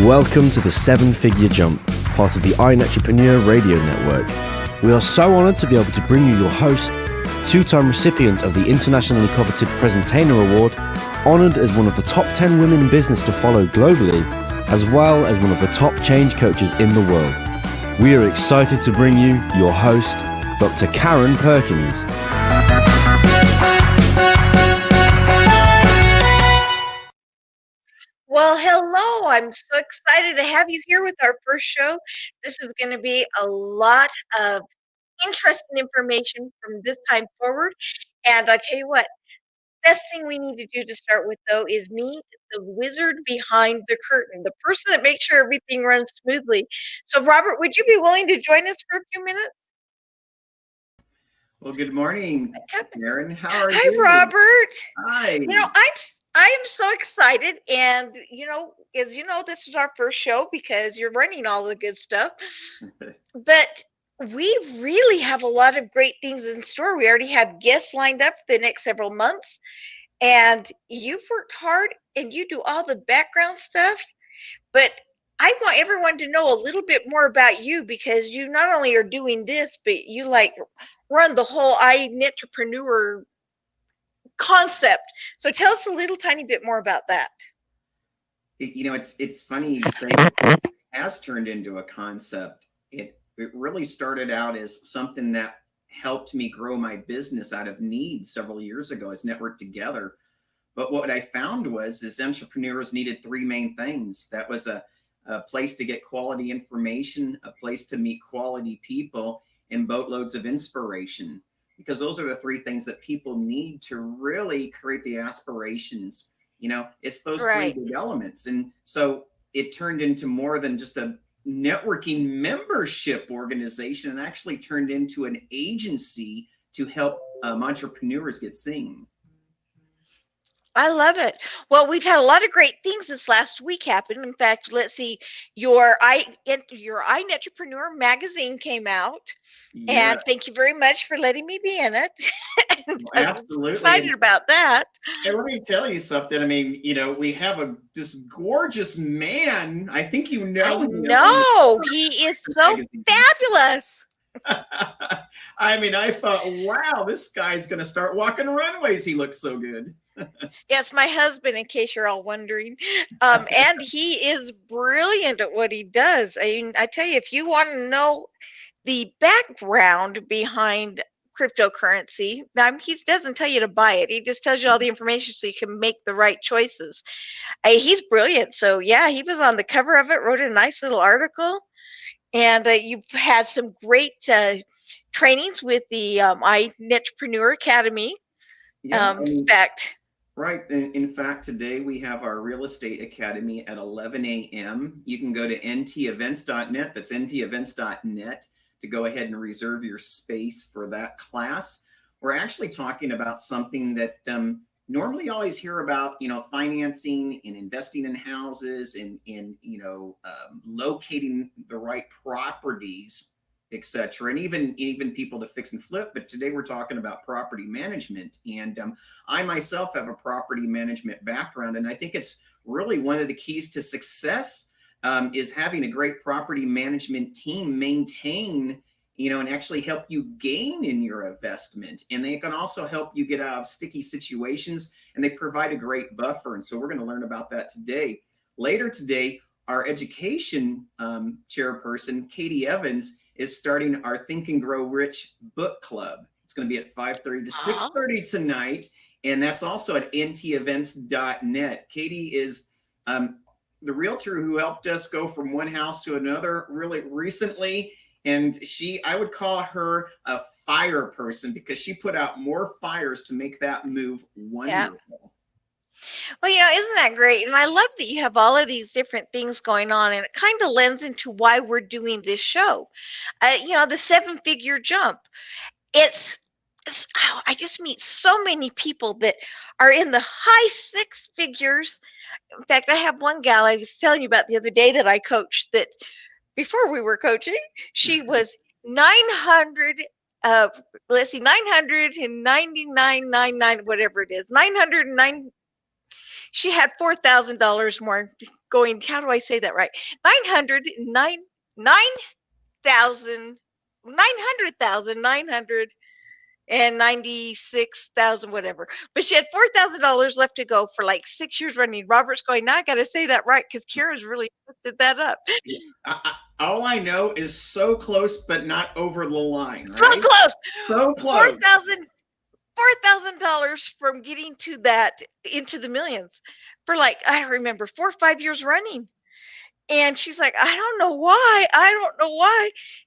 Welcome to the Seven Figure Jump, part of the Entrepreneur Radio Network. We are so honored to be able to bring you your host, two-time recipient of the internationally coveted Presentainer Award, honored as one of the top 10 women in business to follow globally, as well as one of the top change coaches in the world. We are excited to bring you your host, Dr. Karen Perkins. Well, hello. I'm so excited to have you here with our first show. This is going to be a lot of interesting information from this time forward. And I'll tell you what, best thing we need to do to start with, though, is meet the wizard behind the curtain, the person that makes sure everything runs smoothly. So, Robert, would you be willing to join us for a few minutes? Well, good morning, Karen. How are you? Hi, Robert. Hi. I am so excited, and as you know, this is our first show because you're running all the good stuff. But we really have a lot of great things in store. We already have guests lined up for the next several months, and you've worked hard and you do all the background stuff. But I want everyone to know a little bit more about you because you not only are doing this, but you run the whole entrepreneur concept. So tell us a little tiny bit more about that. It's funny you say it has turned into a concept. It really started out as something that helped me grow my business out of need several years ago as networked together. But what I found is entrepreneurs needed three main things. That was a place to get quality information, a place to meet quality people, and boatloads of inspiration. Because those are the three things that people need to really create the aspirations. It's those three big elements. And so it turned into more than just a networking membership organization and actually turned into an agency to help entrepreneurs get seen. I love it. Well, we've had a lot of great things this last week happen. In fact, let's see, your iNetrepreneur magazine came out, and thank you very much for letting me be in it. Absolutely. I'm excited about that. And let me tell you something. I mean, we have this gorgeous man. I think you know him. No, he is so fabulous. I mean, I thought, wow, this guy's going to start walking runways. He looks so good. Yes, my husband, in case you're all wondering. And he is brilliant at what he does. I tell you, if you want to know the background behind cryptocurrency, he doesn't tell you to buy it. He just tells you all the information so you can make the right choices. He's brilliant. So, yeah, he was on the cover of it, wrote a nice little article. And you've had some great trainings with the iNetrepreneur Academy. Yeah, in fact, right. In fact, today we have our real estate academy at 11 a.m. You can go to ntevents.net. That's ntevents.net to go ahead and reserve your space for that class. We're actually talking about something that normally you always hear about, financing and investing in houses and locating the right properties, etc., and even people to fix and flip. But today we're talking about property management, and I myself have a property management background, and I think it's really one of the keys to success is having a great property management team maintain, and actually help you gain in your investment. And they can also help you get out of sticky situations, and they provide a great buffer. And so we're going to learn about that today. Later today, our education chairperson, Katie Evans, is starting our Think and Grow Rich book club. It's going to be at 5:30 to 6:30 tonight. And that's also at ntevents.net. Katie is the realtor who helped us go from one house to another really recently. And I would call her a fire person because she put out more fires to make that move wonderful. Yeah. Well, isn't that great? And I love that you have all of these different things going on, and it kind of lends into why we're doing this show. The seven-figure jump. I just meet so many people that are in the high six figures. In fact, I have one gal I was telling you about the other day that I coached that before we were coaching, she was 900, 999.99, whatever it is, 909. She had $4,000 more going, how do I say that right? 996,000 whatever, but she had $4,000 left to go for like 6 years running. Robert's going, now I got to say that right because Kira's really did that up. Yeah. All I know is so close, but not over the line. Right? So close. So close. $4,000 from getting to that into the millions for like, I remember 4 or 5 years running. And she's like, I don't know why.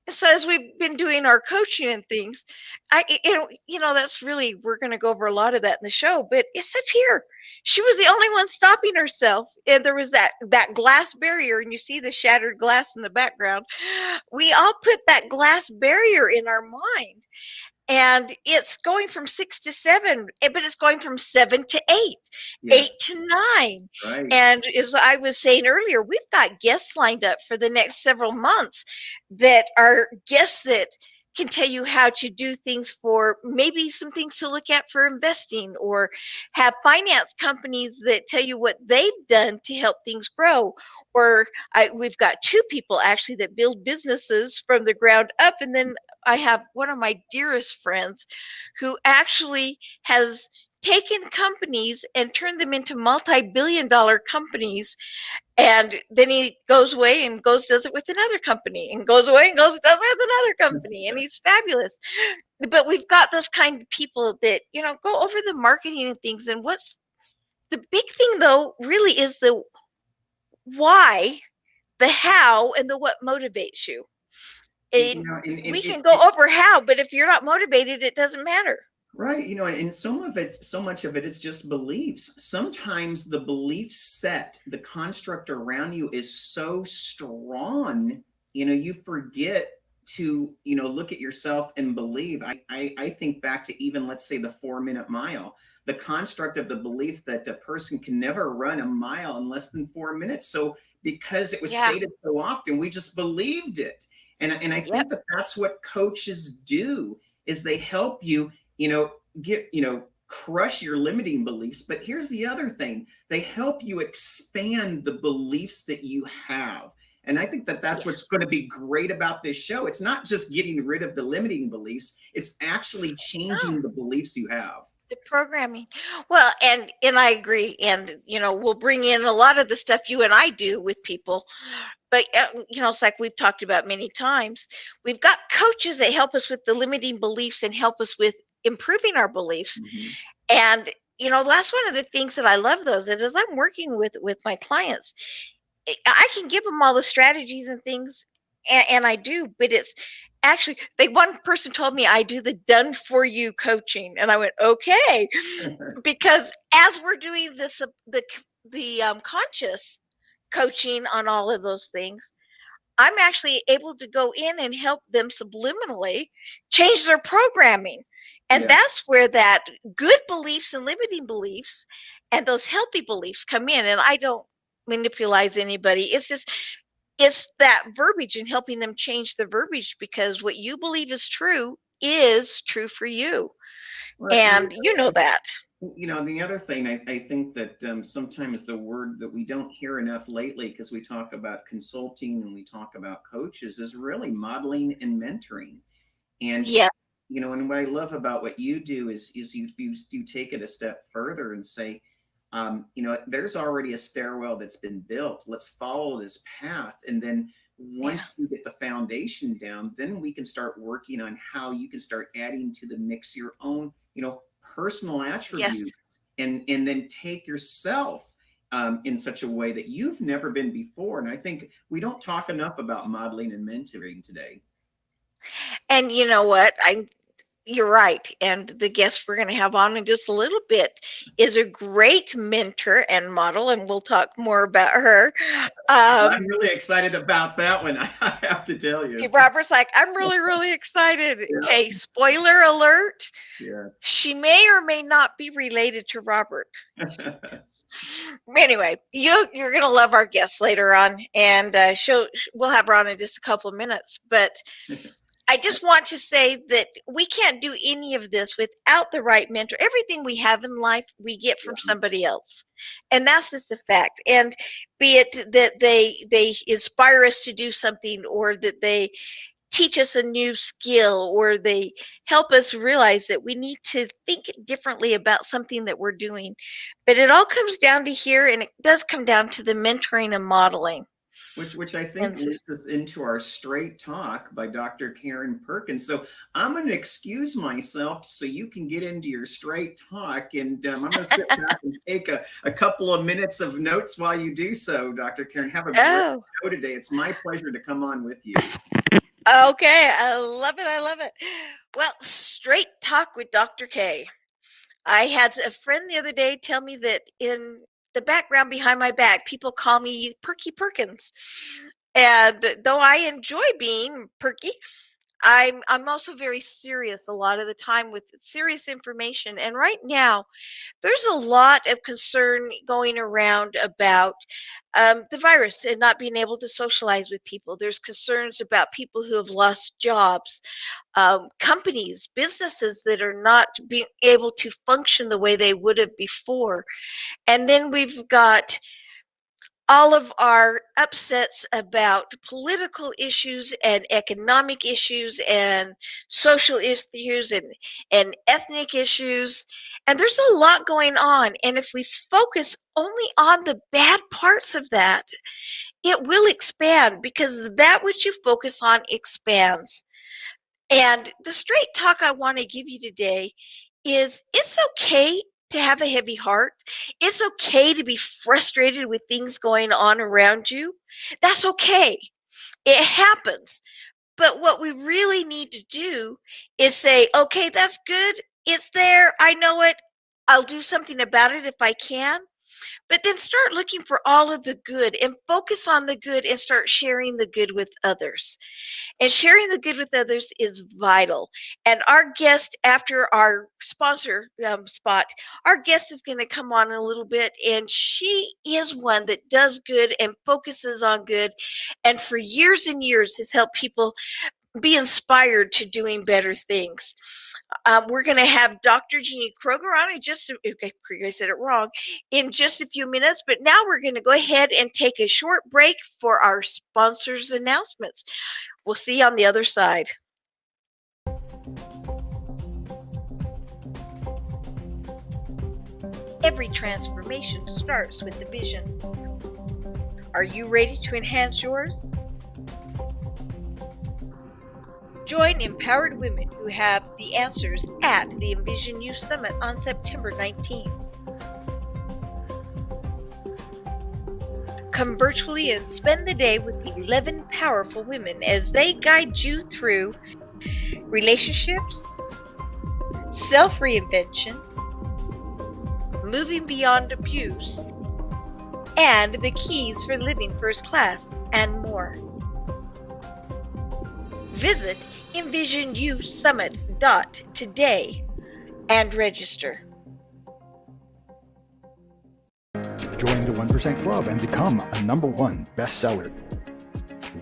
And so as we've been doing our coaching and things, that's really, we're going to go over a lot of that in the show, but it's up here. She was the only one stopping herself. And there was that glass barrier, and you see the shattered glass in the background. We all put that glass barrier in our mind. And it's going from 6 to 7, but it's going from 7 to 8, yes. 8 to 9. Right. And as I was saying earlier, we've got guests lined up for the next several months that are guests that can tell you how to do things, for maybe some things to look at for investing, or have finance companies that tell you what they've done to help things grow. Or we've got 2 people actually that build businesses from the ground up. And then I have one of my dearest friends who actually has taken companies and turned them into multi-billion-dollar companies. And then he goes away and does it with another company, and goes away and does it with another company. And he's fabulous. But we've got those kind of people that, go over the marketing and things. And what's the big thing, though, really is the why, the how, and the what motivates you. We can go over how, but if you're not motivated, it doesn't matter. Right. And so much of it is just beliefs. Sometimes the belief set, the construct around you is so strong, you forget to, look at yourself and believe. I think back to even, let's say, the 4-minute mile, the construct of the belief that a person can never run a mile in less than 4 minutes. So because it was stated so often, we just believed it. And I think that's what coaches do, is they help you, crush your limiting beliefs. But here's the other thing. They help you expand the beliefs that you have. And I think that's what's going to be great about this show. It's not just getting rid of the limiting beliefs. It's actually changing the beliefs you have. The programming. Well, and I agree. And, we'll bring in a lot of the stuff you and I do with people. But, it's like we've talked about many times. We've got coaches that help us with the limiting beliefs and help us with improving our beliefs. Mm-hmm. And, that's one of the things that I love, those, that as I'm working with my clients, I can give them all the strategies and things, and I do, but it's actually, one person told me I do the done for you coaching, and I went, okay, because as we're doing this, the conscious coaching on all of those things, I'm actually able to go in and help them subliminally change their programming. And that's where that good beliefs and limiting beliefs and those healthy beliefs come in. And I don't manipulate anybody. It's just, it's that verbiage and helping them change the verbiage, because what you believe is true for you. Well, and that. The other thing, I think that sometimes the word that we don't hear enough lately, because we talk about consulting and we talk about coaches, is really modeling and mentoring. And, and what I love about what you do is you take it a step further and say, there's already a stairwell that's been built. Let's follow this path. And then once we get the foundation down, then we can start working on how you can start adding to the mix your own, personal attributes, and then take yourself in such a way that you've never been before. And I think we don't talk enough about modeling and mentoring today. And you know what? You're right. And the guest we're going to have on in just a little bit is a great mentor and model, and we'll talk more about her. I'm really excited about that one, I have to tell you. Robert's like, I'm really, really excited. Okay, spoiler alert. Yeah. She may or may not be related to Robert. Anyway, you're going to love our guest later on, and we'll have her on in just a couple of minutes. But I just want to say that we can't do any of this without the right mentor. Everything we have in life, we get from somebody else. And that's just a fact. And be it that they inspire us to do something, or that they teach us a new skill, or they help us realize that we need to think differently about something that we're doing. But it all comes down to here, and it does come down to the mentoring and modeling. Which I think leads us into our straight talk by Dr. Karen Perkins. So I'm going to excuse myself so you can get into your straight talk, and I'm going to sit back and take a couple of minutes of notes while you do so, Dr. Karen. Have a great show today. It's my pleasure to come on with you. Okay, I love it. I love it. Well, straight talk with Dr. K. I had a friend the other day tell me that in the background behind my back, people call me Perky Perkins. And though I enjoy being perky, I'm also very serious a lot of the time with serious information. And right now, there's a lot of concern going around about the virus and not being able to socialize with people. There's concerns about people who have lost jobs, companies, businesses that are not being able to function the way they would have before. And then we've got all of our upsets about political issues and economic issues and social issues and ethnic issues. And there's a lot going on. And if we focus only on the bad parts of that, it will expand, because that which you focus on expands. And the straight talk I want to give you today is, it's okay to have a heavy heart. It's okay to be frustrated with things going on around you. That's okay. It happens. But what we really need to do is say, okay, that's good. It's there. I know it. I'll do something about it if I can. But then start looking for all of the good and focus on the good and start sharing the good with others. And sharing the good with others is vital. And our guest, after our sponsor spot, our guest is going to come on in a little bit. And she is one that does good and focuses on good. And for years and years has helped people be inspired to doing better things. We're going to have Dr. Ginny Creager on I said it wrong, in just a few minutes. But now we're going to go ahead and take a short break for our sponsors' announcements. We'll see you on the other side. Every transformation starts with the vision. Are you ready to enhance yours? Join empowered women who have the answers at the Envision You Summit on September 19th. Come virtually and spend the day with 11 powerful women as they guide you through relationships, self-reinvention, moving beyond abuse, and the keys for living first class, and more. Visit envisionusummit.today and register. Join the 1% Club and become a #1 bestseller.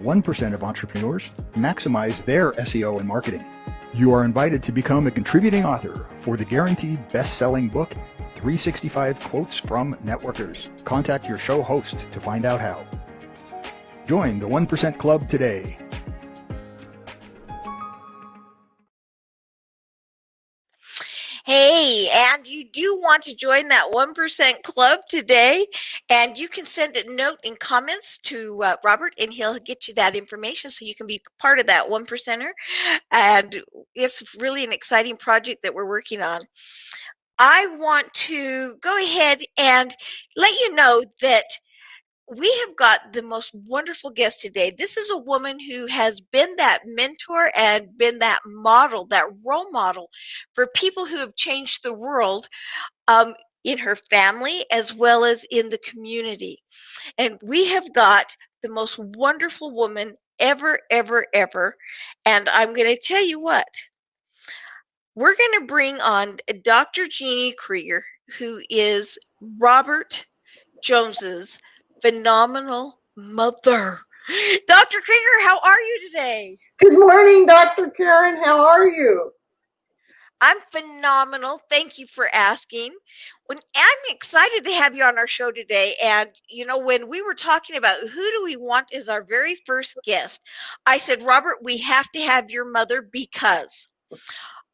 1% of entrepreneurs maximize their SEO and marketing. You are invited to become a contributing author for the guaranteed best-selling book, 365 Quotes from Networkers. Contact your show host to find out how. Join the 1% Club today. Hey, and you do want to join that 1% Club today, and you can send a note in comments to Robert, and he'll get you that information so you can be part of that 1%er. And it's really an exciting project that we're working on. I want to go ahead and let you know that we have got the most wonderful guest today. This is a woman who has been that mentor and been that model, that role model for people who have changed the world in her family as well as in the community. And we have got the most wonderful woman ever, ever, ever. And I'm going to tell you what. We're going to bring on Dr. Ginny Creager, who is Robert Jones's phenomenal mother. Dr. Creager, how are you today? Good morning, Dr. Karen. How are you? I'm phenomenal. Thank you for asking. I'm excited to have you on our show today. And, when we were talking about who do we want as our very first guest, I said, Robert, we have to have your mother because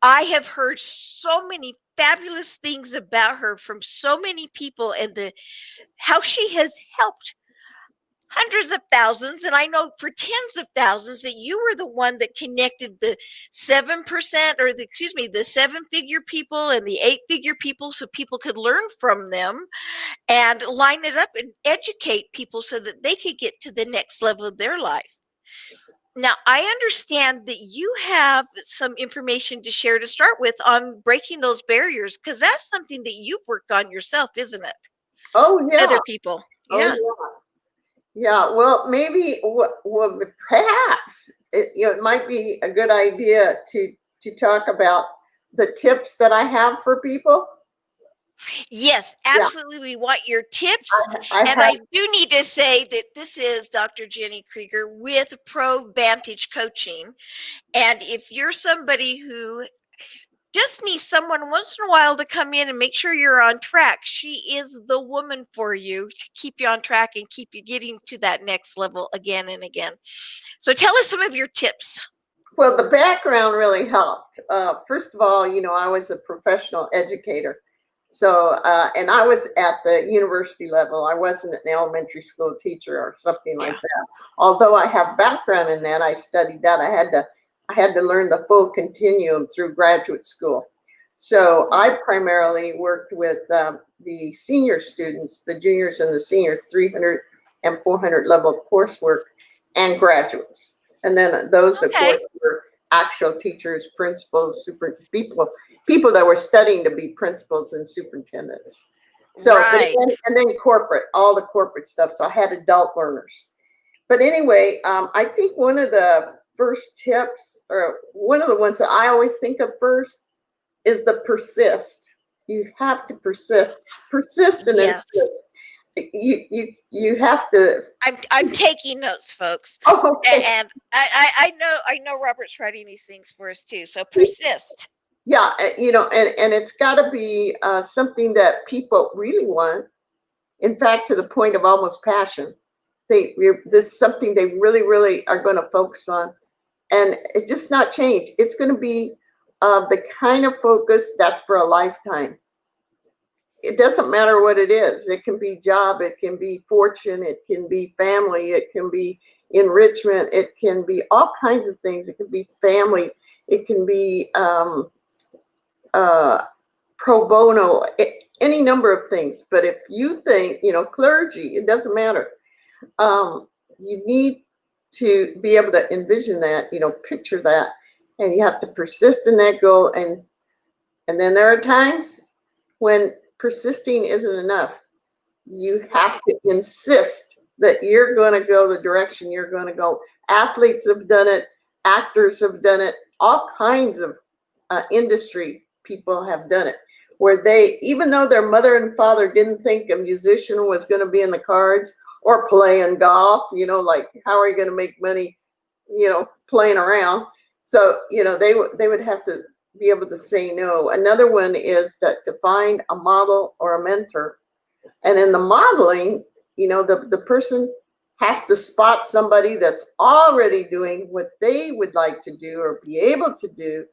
I have heard so many fabulous things about her from so many people and how she has helped hundreds of thousands, and I know for tens of thousands that you were the one that connected the 7% or the 7-figure people and the 8-figure people so people could learn from them and line it up and educate people so that they could get to the next level of their life. Now, I understand that you have some information to share to start with on breaking those barriers, because that's something that you've worked on yourself, isn't it? Oh, yeah. Other people. Yeah. Oh, yeah. Yeah, well, maybe, perhaps it might be a good idea to talk about the tips that I have for people. Yes, absolutely. Yeah. We want your tips. I do need to say that this is Dr. Ginny Creager with Pro Vantage Coaching. And if you're somebody who just needs someone once in a while to come in and make sure you're on track, she is the woman for you to keep you on track and keep you getting to that next level again and again. So tell us some of your tips. Well, the background really helped. First of all, I was a professional educator. So, and I was at the university level. I wasn't an elementary school teacher or something like that. Although I have background in that, I studied that. I had to learn the full continuum through graduate school. So I primarily worked with the senior students, the juniors and the seniors, 300 and 400 level coursework, and graduates. And then those, of course, were actual teachers, principals, people that were studying to be principals and superintendents. So, right. and then corporate, all the corporate stuff. So I had adult learners. But anyway, I think one of the first tips, or one of the ones that I always think of first, is the persist. You have to persist and insist. You have to. I'm taking notes, folks. Oh, okay. And I know Robert's writing these things for us too. So persist. Yeah, and it's got to be something that people really want. In fact, to the point of almost passion. This is something they really, really are going to focus on, and it just not change. It's going to be the kind of focus that's for a lifetime. It doesn't matter what it is. It can be job, it can be fortune, it can be family, it can be enrichment, it can be all kinds of things. It can be family, it can be pro bono, any number of things. But if you think, clergy, it doesn't matter. You need to be able to envision that, picture that, and you have to persist in that goal. And then there are times when persisting isn't enough. You have to insist that you're going to go the direction you're going to go. Athletes have done it, actors have done it, all kinds of industry people have done it, where they, even though their mother and father didn't think a musician was going to be in the cards or playing golf, like how are you going to make money, playing around? So, they would have to be able to say no. Another one is that to find a model or a mentor. And in the modeling, the person has to spot somebody that's already doing what they would like to do or be able to do.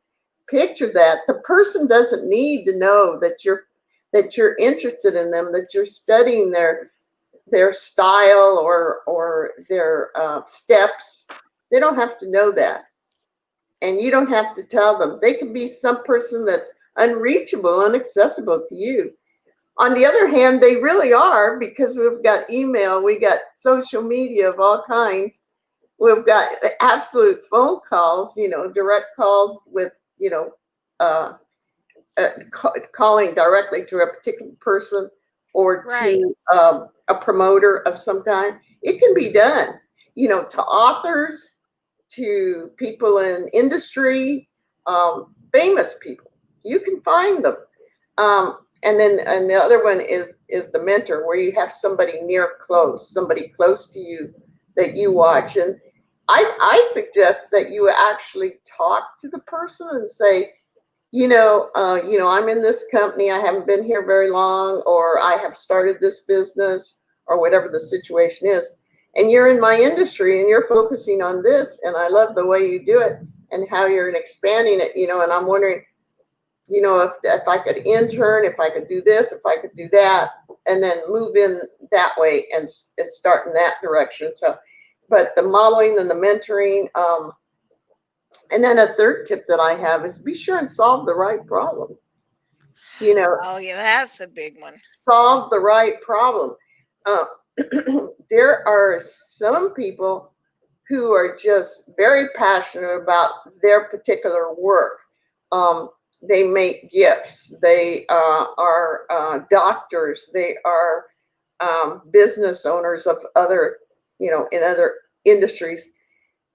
Picture that. The person doesn't need to know that you're interested in them, that you're studying their style or their steps. They don't have to know that. And you don't have to tell them. They can be some person that's unreachable, inaccessible to you. On the other hand, they really are, because we've got email, we got social media of all kinds. We've got absolute phone calls, direct calls with, calling directly to a particular person or to a promoter of some kind. It can be done, to authors, to people in industry, famous people. You can find them. And the other one is the mentor, where you have somebody somebody close to you that you watch. And I suggest that you actually talk to the person and say, I'm in this company. I haven't been here very long, or I have started this business, or whatever the situation is. And you're in my industry and you're focusing on this. And I love the way you do it and how you're expanding it, and I'm wondering, if I could intern, if I could do this, if I could do that, and then move in that way and start in that direction. So, but the modeling and the mentoring, and then a third tip that I have is be sure and solve the right problem. Oh, yeah, that's a big one. Solve the right problem. There are some people who are just very passionate about their particular work. They make gifts. They are doctors. They are business owners of other, in other industries.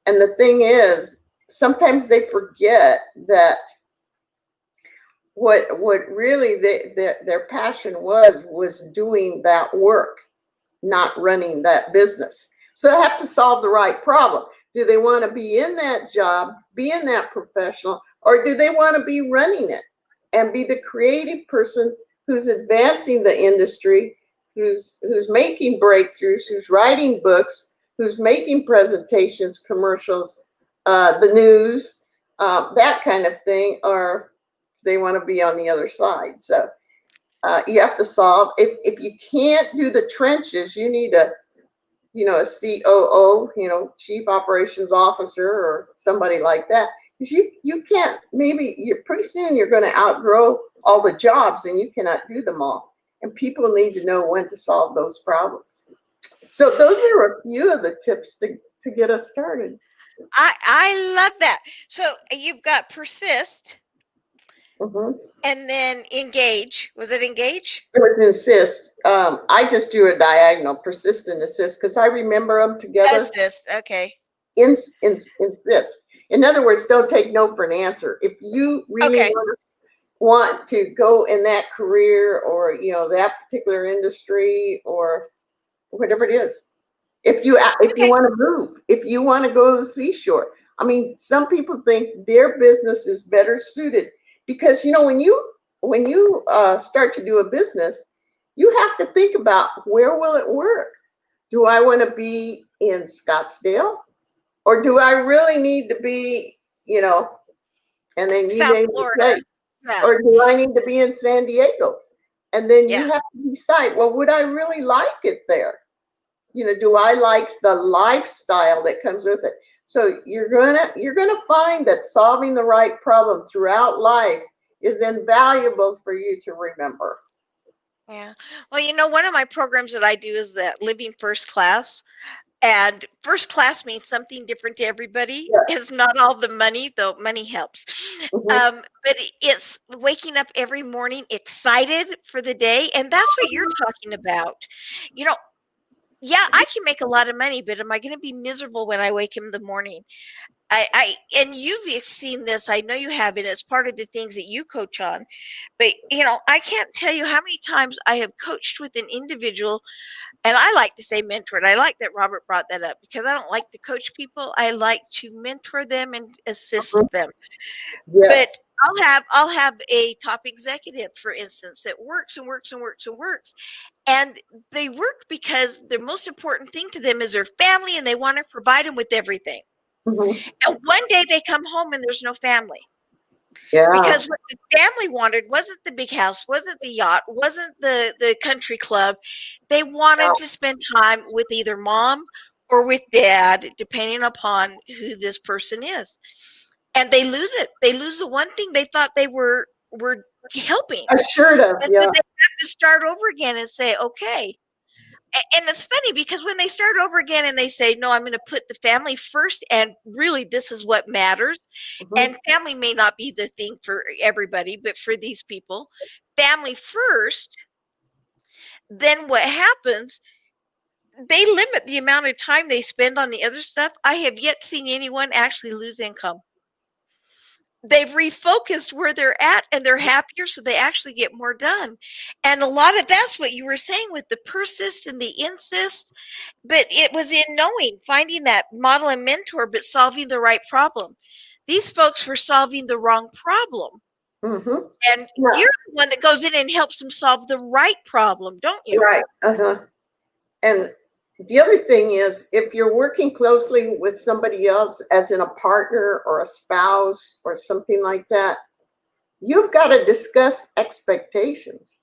And the thing is, sometimes they forget that what really their passion was doing that work, not running that business. So they have to solve the right problem. Do they want to be in that job, be in that professional, or do they want to be running it and be the creative person who's advancing the industry, who's making breakthroughs, who's writing books, who's making presentations, commercials, the news, that kind of thing, or they want to be on the other side. So you have to solve. If you can't do the trenches, you need a COO, Chief Operations Officer, or somebody like that. Because you can't, maybe you're pretty soon you're going to outgrow all the jobs and you cannot do them all. And people need to know when to solve those problems. So those are a few of the tips to get us started. I love that. So you've got persist, and then engage. Was it engage? It was insist. I just do a diagonal, persist and assist, because I remember them together. Assist, okay. Insist. In other words, don't take no for an answer. If you really want to go in that career, or that particular industry, or whatever it is, if you want to move, if you want to go to the seashore. I mean, some people think their business is better suited because when you start to do a business, you have to think about, where will it work? Do I want to be in Scottsdale, or do I really need to be, and then you South name Florida, or do I need to be in San Diego? And then you have to decide, well, would I really like it there? Do I like the lifestyle that comes with it? So you're gonna find that solving the right problem throughout life is invaluable for you to remember. Yeah. Well, one of my programs that I do is that living first class. And first class means something different to everybody. Yes. It's not all the money, though money helps. But it's waking up every morning excited for the day. And that's what you're talking about. Yeah, I can make a lot of money, but am I going to be miserable when I wake in the morning? And you've seen this. I know you have, and it's part of the things that you coach on. But, I can't tell you how many times I have coached with an individual. And I like to say mentored. I like that Robert brought that up because I don't like to coach people. I like to mentor them and assist them. Yes. But I'll have a top executive, for instance, that works and works and works and works. And they work because the most important thing to them is their family, and they want to provide them with everything. And one day they come home and there's no family. Yeah. Because what the family wanted wasn't the big house, wasn't the yacht, wasn't the country club. They wanted to spend time with either mom or with dad, depending upon who this person is. And they lose it. They lose the one thing they thought they were helping. Assured of, And so they have to start over again and say, okay. And it's funny because when they start over again and they say, no, I'm going to put the family first, and really this is what matters. And family may not be the thing for everybody, but for these people, family first, then what happens, they limit the amount of time they spend on the other stuff. I have yet seen anyone actually lose income. they've refocused where they're at, and they're happier, so they actually get more done. And a lot of that's what you were saying with the persist and the insist, but it was in knowing, finding that model and mentor, but solving the right problem. These folks were solving the wrong problem. Mm-hmm. And you're the one that goes in and helps them solve the right problem, don't you? Right. And the other thing is, if you're working closely with somebody else, as in a partner or a spouse or something like that, you've got to discuss expectations.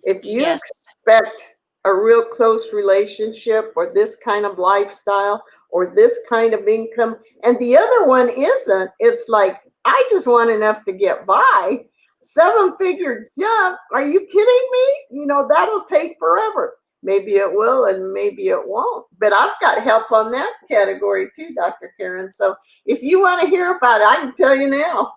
If you expect a real close relationship or this kind of lifestyle or this kind of income, and the other one isn't, it's like, I just want enough to get by. 7-figure jump. Are you kidding me? That'll take forever. Maybe it will and maybe it won't. But I've got help on that category too, Dr. Karen. So if you want to hear about it, I can tell you now.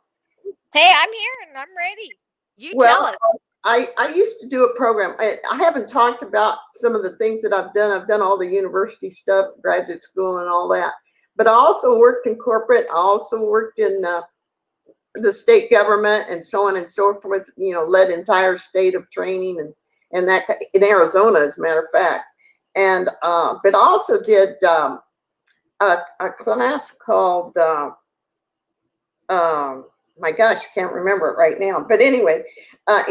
Hey, I'm here and I'm ready. You tell us. I used to do a program. I haven't talked about some of the things that I've done. I've done all the university stuff, graduate school and all that. But I also worked in corporate. I also worked in the state government and so on and so forth, led entire state of training and that in Arizona, as a matter of fact. And but also did a class called my gosh, I can't remember it right now. But anyway,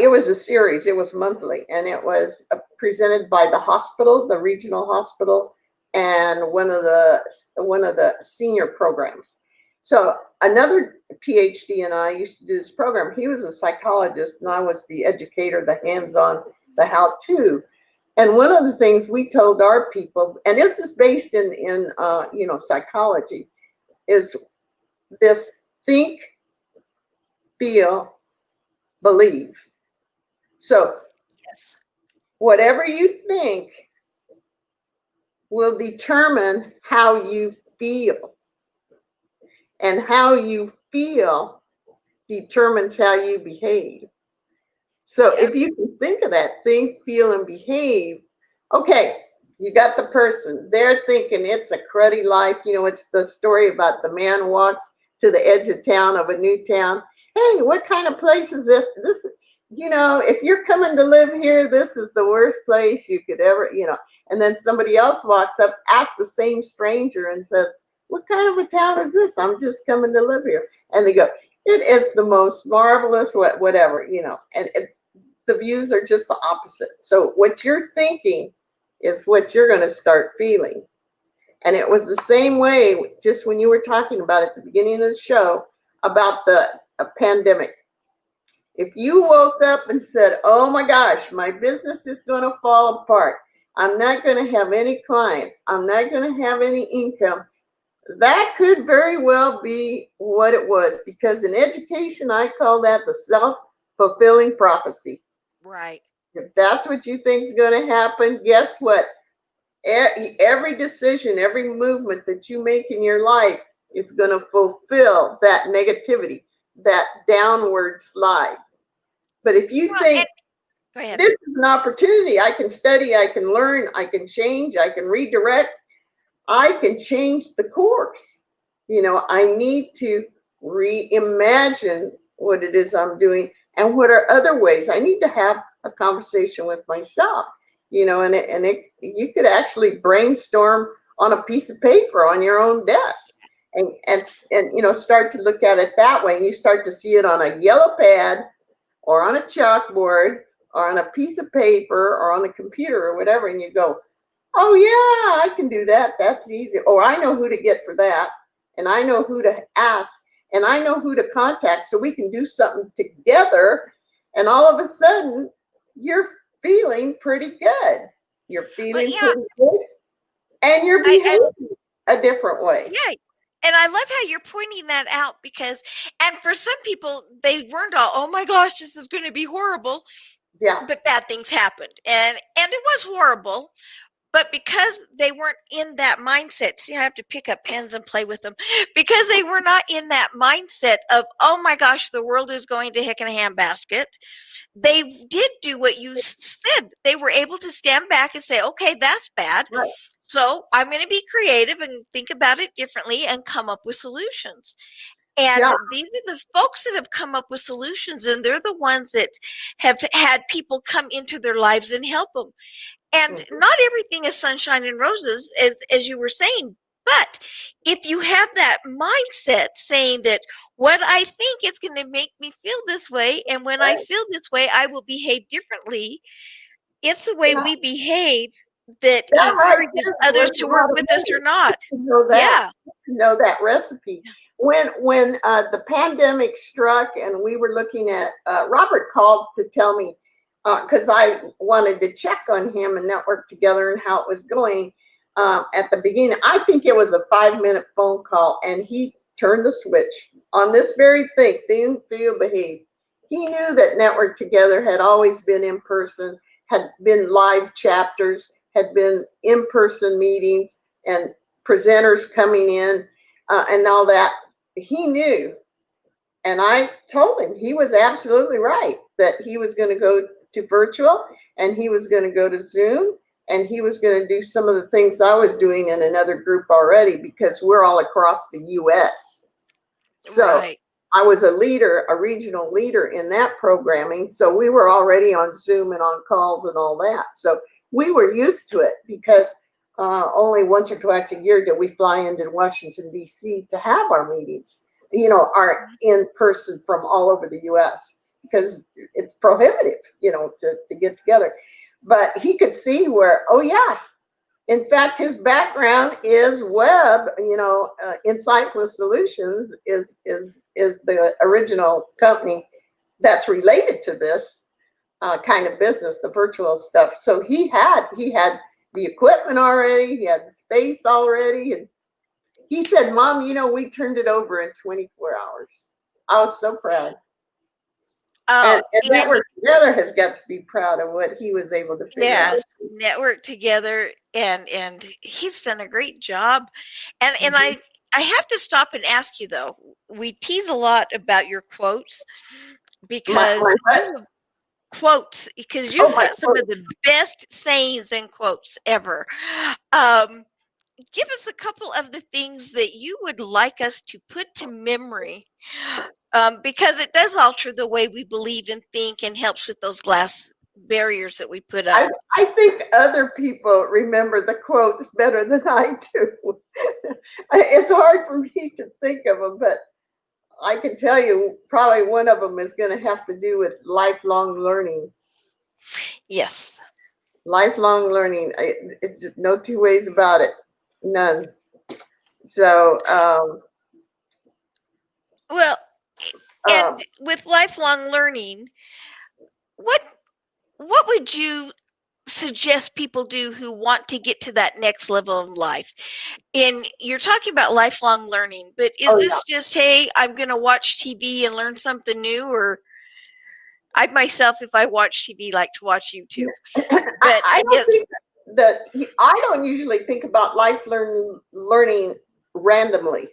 it was a series. It was monthly, and it was presented by the hospital, the regional hospital, and one of the senior programs. So another PhD and I used to do this program. He was a psychologist, and I was the educator, the hands-on, the how-to. And one of the things we told our people, and this is based in psychology, is this think, feel, believe. So whatever you think will determine how you feel. And how you feel determines how you behave. So if you can think of that, think, feel, and behave, okay, you got the person. They're thinking it's a cruddy life. It's the story about the man walks to the edge of town, of a new town. Hey, what kind of place is this? If you're coming to live here, this is the worst place you could ever, And then somebody else walks up, asks the same stranger and says, what kind of a town is this? I'm just coming to live here. And they go, it is the most marvelous, whatever, and the views are just the opposite. So what you're thinking is what you're going to start feeling. And it was the same way, just when you were talking about at the beginning of the show about the pandemic. If you woke up and said, oh my gosh, my business is going to fall apart. I'm not going to have any clients. I'm not going to have any income. That could very well be what it was, because in education, I call that the self-fulfilling prophecy. Right. If that's what you think is going to happen, guess what? Every decision, every movement that you make in your life is going to fulfill that negativity, that downward slide. But if you think this is an opportunity, I can study, I can learn, I can change, I can redirect, I can change the course. I need to reimagine what it is I'm doing and what are other ways. I need to have a conversation with myself, and you could actually brainstorm on a piece of paper on your own desk and start to look at it that way. And you start to see it on a yellow pad or on a chalkboard or on a piece of paper or on the computer or whatever. And you go, oh yeah, I can do that. That's easy. Or I know who to get for that. And I know who to ask. And I know who to contact, so we can do something together. And all of a sudden, you're feeling pretty good. You're feeling pretty good. And you're behaving a different way. Yeah. And I love how you're pointing that out, because, and for some people, they weren't all, oh my gosh, this is going to be horrible. Yeah. But bad things happened. And it was horrible. But because they weren't in that mindset, see, I have to pick up pens and play with them, because they were not in that mindset of, oh my gosh, the world is going to heck in a handbasket. They did do what you said. They were able to stand back and say, okay, that's bad. Right. So I'm going to be creative and think about it differently and come up with solutions. And Yeah. these are the folks that have come up with solutions, and they're the ones that have had people come into their lives and help them. And not everything is sunshine and roses, as you were saying. But if you have that mindset saying that what I think is going to make me feel this way, and when I feel this way, I will behave differently, it's the way we behave that That right encourages there is others worth to a work lot of with us or money not. to know Yeah. that. To know that recipe. When the pandemic struck and we were looking at, Robert called to tell me, because I wanted to check on him and network together and how it was going at the beginning. I think it was a 5-minute phone call, and he turned the switch on this very thing, think, feel, behave. He knew that Network Together had always been in person, had been live chapters, had been in-person meetings and presenters coming in and all that. He knew. And I told him he was absolutely right, that he was going to go to virtual, and he was going to go to Zoom, and he was going to do some of the things I was doing in another group already, because we're all across the US. So Right. I was a leader, a regional leader in that programming. So we were already on Zoom and on calls and all that. So we were used to it, because only once or twice a year did we fly into Washington, D.C. to have our meetings, our in person from all over the U.S., because it's prohibitive, to get together. But he could see where, oh yeah, in fact, his background is web, Insightful Solutions is the original company that's related to this kind of business, the virtual stuff. So he had the equipment already, he had the space already, and he said, "Mom, we turned it over in 24 hours." I was so proud. And Network Together has got to be proud of what he was able to figure out. Yes, Network Together, and he's done a great job. And I have to stop and ask you though. We tease a lot about your quotes because you've got some of the best sayings and quotes ever. Give us a couple of the things that you would like us to put to memory, because it does alter the way we believe and think, and helps with those glass barriers that we put up. I think other people remember the quotes better than I do. It's hard for me to think of them, but I can tell you probably one of them is going to have to do with lifelong learning. Yes. Lifelong learning. It's just no two ways about it. None. So, well, and with lifelong learning, what would you suggest people do who want to get to that next level of life? And you're talking about lifelong learning, but is this just, hey, I'm going to watch TV and learn something new? Or I myself, if I watch TV, like to watch YouTube. But I don't think that I don't usually think about learning randomly.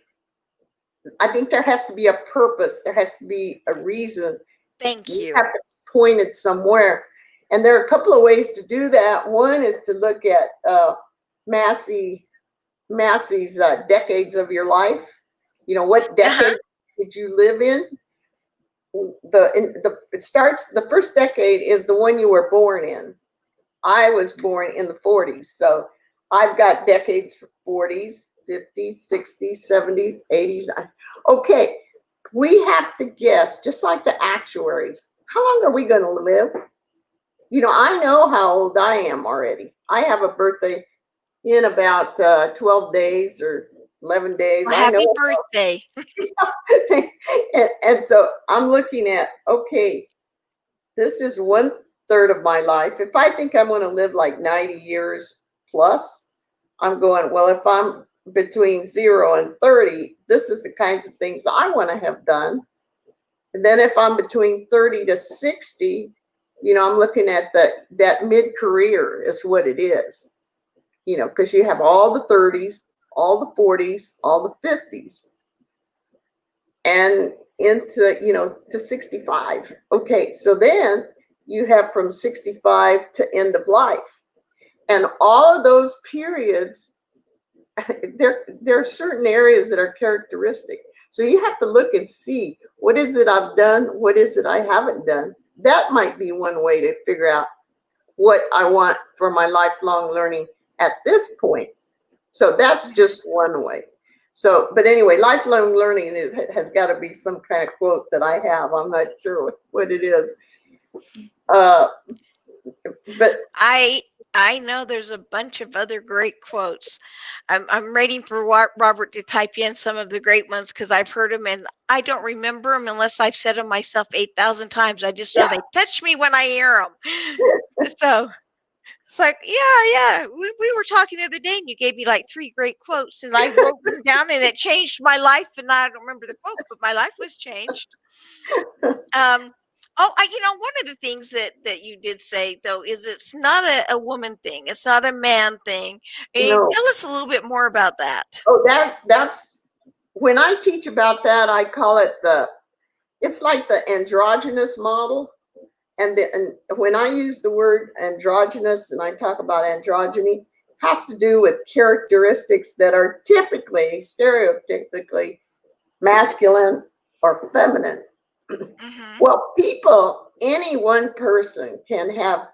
I think there has to be a purpose. There has to be a reason. Thank you. You have to point it somewhere. And there are a couple of ways to do that. One is to look at Massey's decades of your life. What decade did you live in? The first decade is the one you were born in. I was born in the 40s, so I've got decades: 40s, 50s, 60s, 70s, 80s. Okay, we have to guess, just like the actuaries, how long are we going to live? I know how old I am already. I have a birthday in about 12 days or 11 days. Well, happy birthday. And so I'm looking at, okay, this is 1/3 of my life. If I think I'm going to live like 90 years plus, I'm going, well, if I'm between 0 and 30, this is the kinds of things I want to have done. And then if I'm between 30 to 60, I'm looking at that mid-career is what it is, because you have all the 30s, all the 40s, all the 50s, and into, to 65. Okay, so then you have from 65 to end of life. And all of those periods, there are certain areas that are characteristic. So you have to look and see, what is it I've done? What is it I haven't done? That might be one way to figure out what I want for my lifelong learning at this point. So that's just one way. So, but anyway, lifelong learning has got to be some kind of quote that I have. I'm not sure what it is. But I know there's a bunch of other great quotes. I'm waiting for Robert to type in some of the great ones because I've heard them and I don't remember them unless I've said them myself 8,000 times. I just know they touch me when I hear them. So it's like, yeah. We were talking the other day and you gave me like 3 great quotes and I wrote them down and it changed my life. And I don't remember the quote, but my life was changed. One of the things that you did say though is it's not a woman thing. It's not a man thing. No. Tell us a little bit more about that. Oh, that's when I teach about that, I call it it's like the androgynous model. And when I use the word androgynous and I talk about androgyny, has to do with characteristics that are typically, stereotypically masculine or feminine. Mm-hmm. Well, any one person can have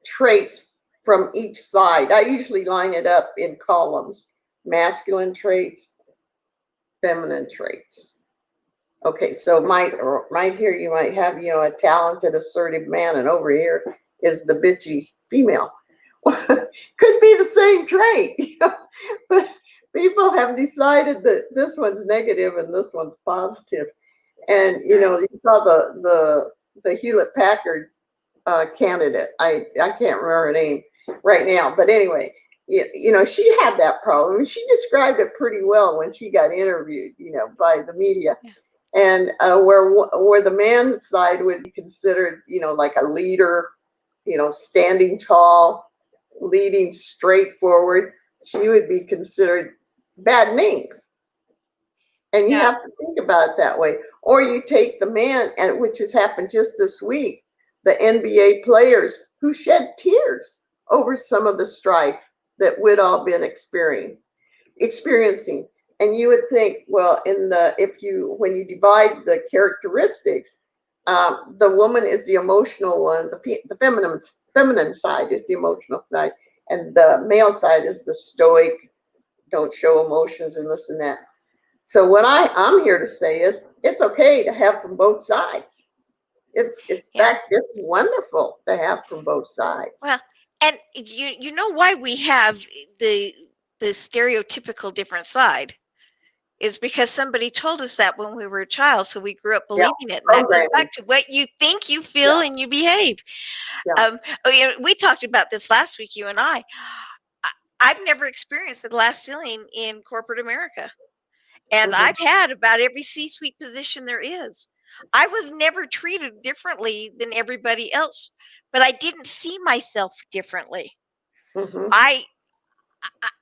traits from each side. I usually line it up in columns: masculine traits, feminine traits. Okay, so right here you might have, a talented, assertive man, and over here is the bitchy female. Could be the same trait, but people have decided that this one's negative and this one's positive. And you saw the Hewlett Packard candidate. I can't remember her name right now, but anyway, she had that problem. She described it pretty well when she got interviewed, by the media. Yeah. And where the man's side would be considered, like a leader, standing tall, leading straight forward, she would be considered bad names. And you have to think about it that way. Or you take the man, and which has happened just this week, the NBA players who shed tears over some of the strife that we'd all been experiencing. And you would think, well, when you divide the characteristics, the woman is the emotional one, the feminine side is the emotional side, and the male side is the stoic, don't show emotions and this and that. So what I'm here to say is it's okay to have from both sides. It's wonderful to have from both sides. Well, and you know why we have the stereotypical different side is because somebody told us that when we were a child, so we grew up believing it. And that goes back to what you think, you feel, and you behave. Yeah. We talked about this last week, you and I. I've never experienced a glass ceiling in corporate America. And I've had about every C-suite position there is. I was never treated differently than everybody else, but I didn't see myself differently. Mm-hmm.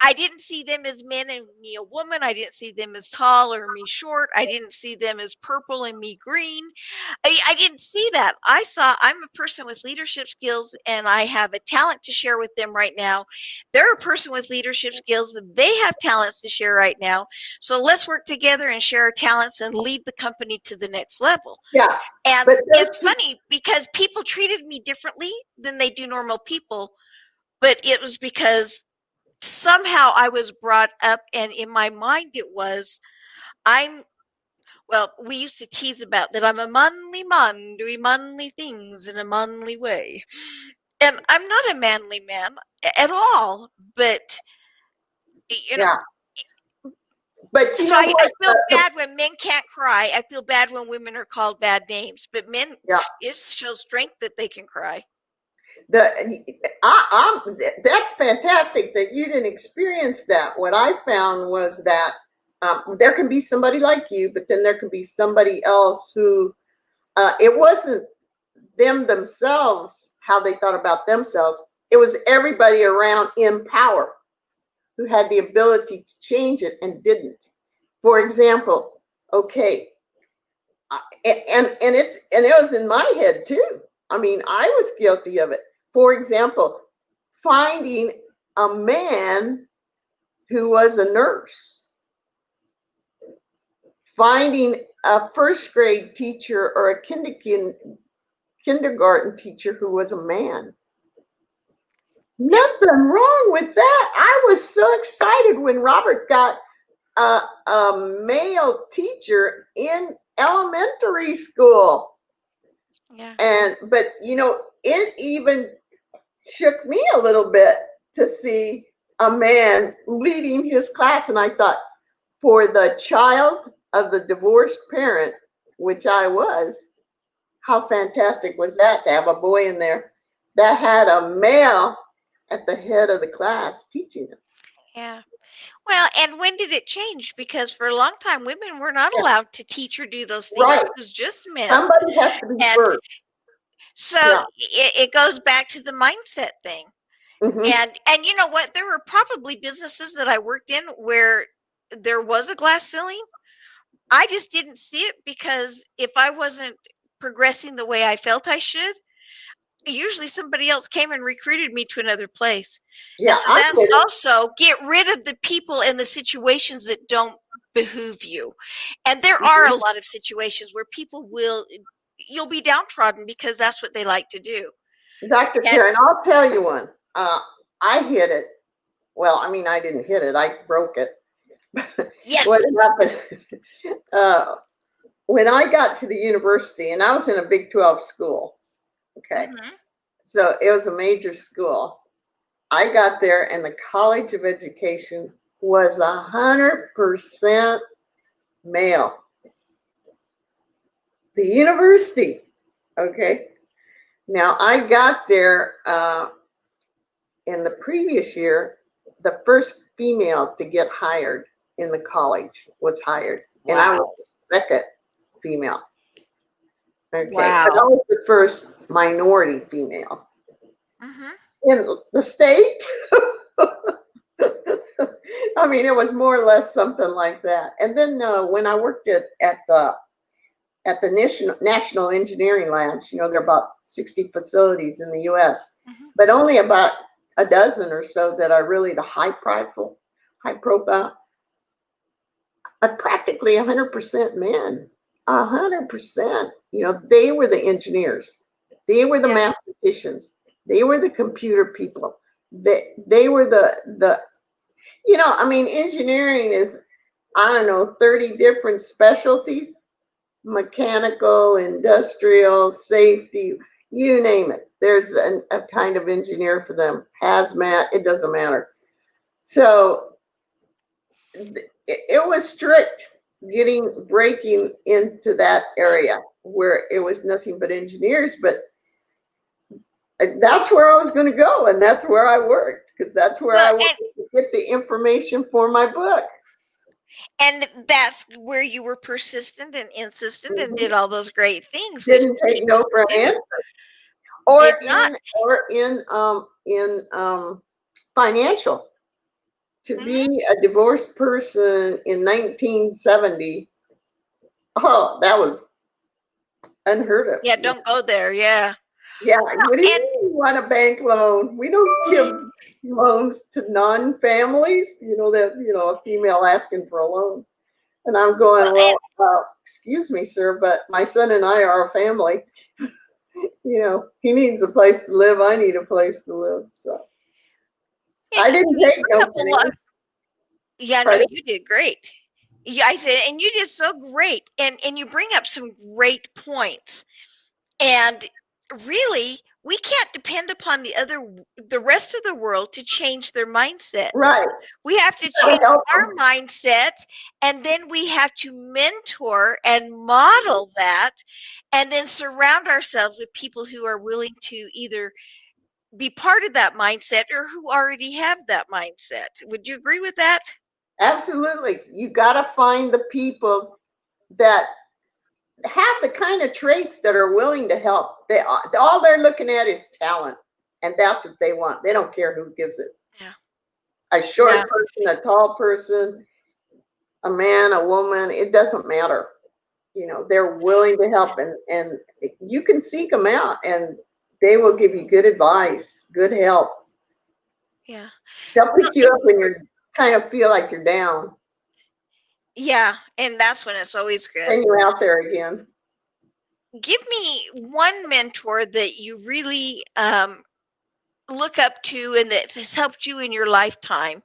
I didn't see them as men and me a woman. I didn't see them as tall or me short. I didn't see them as purple and me green. I didn't see that. I'm a person with leadership skills and I have a talent to share with them right now. They're a person with leadership skills and they have talents to share right now. So let's work together and share our talents and lead the company to the next level. Yeah. And it's funny because people treated me differently than they do normal people, but it was because somehow I was brought up and in my mind it was, we used to tease about that I'm a manly man doing manly things in a manly way. And I'm not a manly man at all, but, But so I feel bad when men can't cry. I feel bad when women are called bad names, but men, it shows strength that they can cry. That's fantastic that you didn't experience that. What I found was that there can be somebody like you, but then there can be somebody else who it wasn't them themselves, how they thought about themselves. It was everybody around in power who had the ability to change it and didn't. For example, and it was in my head too. I mean, I was guilty of it. For example, finding a man who was a nurse, finding a first grade teacher or a kindergarten teacher who was a man. Nothing wrong with that. I was so excited when Robert got a male teacher in elementary school. Yeah. But it even shook me a little bit to see a man leading his class. And I thought, for the child of the divorced parent, which I was, how fantastic was that to have a boy in there that had a male at the head of the class teaching them. Yeah. Well, and when did it change? Because for a long time, women were not allowed to teach or do those things. Right. It was just men. Somebody has to be And first. so Yeah. it goes back to the mindset thing. Mhm. And you know what? There were probably businesses that I worked in where there was a glass ceiling. I just didn't see it because if I wasn't progressing the way I felt I should, usually somebody else came and recruited me to another place. Yeah, And so I that's get it. also get rid of the people and the situations that don't behoove you. And there are a lot of situations where you'll be downtrodden because that's what they like to do. Dr. And Karen, I'll tell you one. I hit it. Well, I mean, I didn't hit it. I broke it. yes, What happened? When I got to the university, and I was in a Big 12 school. Okay. mhm. So it was a major school. I got there, and the College of Education was 100% male. The university, okay. Now I got there in the previous year. The first female to get hired in the college was hired, and I was Wow. the second female. Okay, but I Wow. was the first minority female Mhm. in the state. I mean, it was more or less something like that. And then when I worked at the National Engineering Labs, there are about 60 facilities in the U.S., Mhm. but only about a dozen or so that are really the high profile. Practically 100% men. 100%. They were the engineers. They were the Yeah. mathematicians. They were the computer people. They were the I mean, engineering is, I don't know, 30 different specialties: mechanical, industrial, safety, you name it. There's a kind of engineer for them. Hazmat, it doesn't matter. So it was strict breaking into that area where it was nothing but engineers, but that's where I was going to go, and that's where I worked, because that's where I Well, wanted to get the information for my book. and that's where you were persistent and insistent and did all those great things. Which Didn't take you're no supposed for to an do. answer. Or Did not. in financial. To Mhm. be a divorced person in 1970, oh, that was unheard of. Yeah, don't go there. Yeah. Yeah, what do you And mean you want a bank loan? We don't give loans to non-families. A female asking for a loan. And I'm going, well, excuse me, sir, but my son and I are a family. He needs a place to live. I need a place to live. So yeah, I didn't you take bring no up a lot. penny. Yeah, no, Pardon? you did great. Yeah, I said, and you did so great, and you bring up some great points. And really, we can't depend upon the rest of the world to change their mindset. Right. We have to Gotta change help our 'em. mindset, and then we have to mentor and model that, and then surround ourselves with people who are willing to either be part of that mindset or who already have that mindset. Would you agree with that? Absolutely. You got to find the people that have the kind of traits that are willing to help. All they're looking at is talent, and that's what they want. They don't care who gives it. Yeah. A short Yeah. person, a tall person, a man, a woman, it doesn't matter. They're willing to help, and you can seek them out, and they will give you good advice, good help. Yeah. They'll pick you up when you're kind of feel like you're down. Yeah, and that's when it's always good. And you're out there again. Give me one mentor that you really look up to and that has helped you in your lifetime,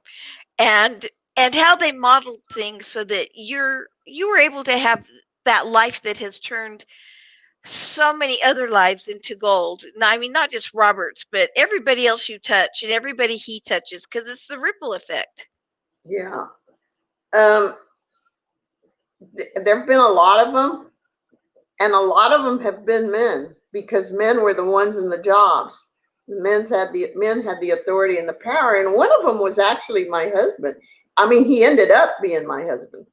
and how they modeled things so that you were able to have that life that has turned so many other lives into gold. Now, I mean, not just Robert's, but everybody else you touch and everybody he touches, because it's the ripple effect. Yeah. There have been a lot of them, and a lot of them have been men, because men were the ones in the jobs. Men had the authority and the power, and one of them was actually my husband. I mean, he ended up being my husband,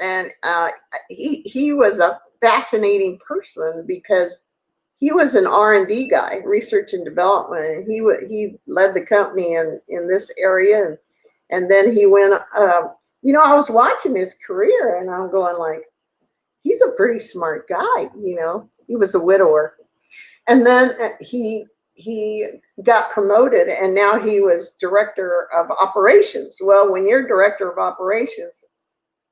and he was a fascinating person because he was an R&D guy, research and development, and he led the company in this area, and then he went. I was watching his career, and I'm going like, he's a pretty smart guy. He was a widower, and then he got promoted, and now he was director of operations. Well, when you're director of operations,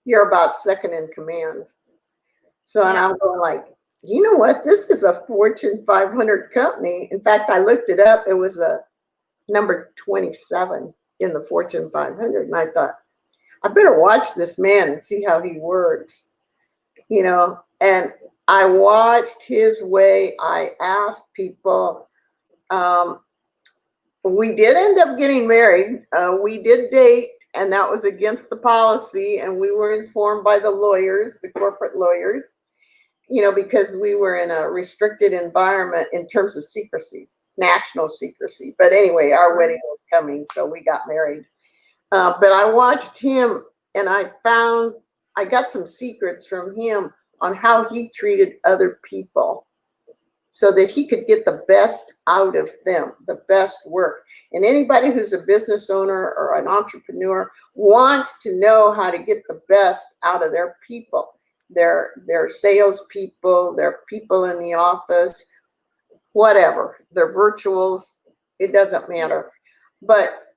you're about second in command. So, and I'm going like, you know what? This is a Fortune 500 company. In fact, I looked it up. It was a number 27 in the Fortune 500. And I thought, I better watch this man and see how he works, and I watched his way. I asked people. We did end up getting married. We did date, and that was against the policy. And we were informed by the lawyers, the corporate lawyers, because we were in a restricted environment in terms of secrecy, national secrecy. But anyway, our wedding was coming, so we got married. But I watched him, and I got some secrets from him on how he treated other people so that he could get the best out of them, the best work. And anybody who's a business owner or an entrepreneur wants to know how to get the best out of their people, their sales people, their people in the office, whatever, their virtuals, it doesn't matter. But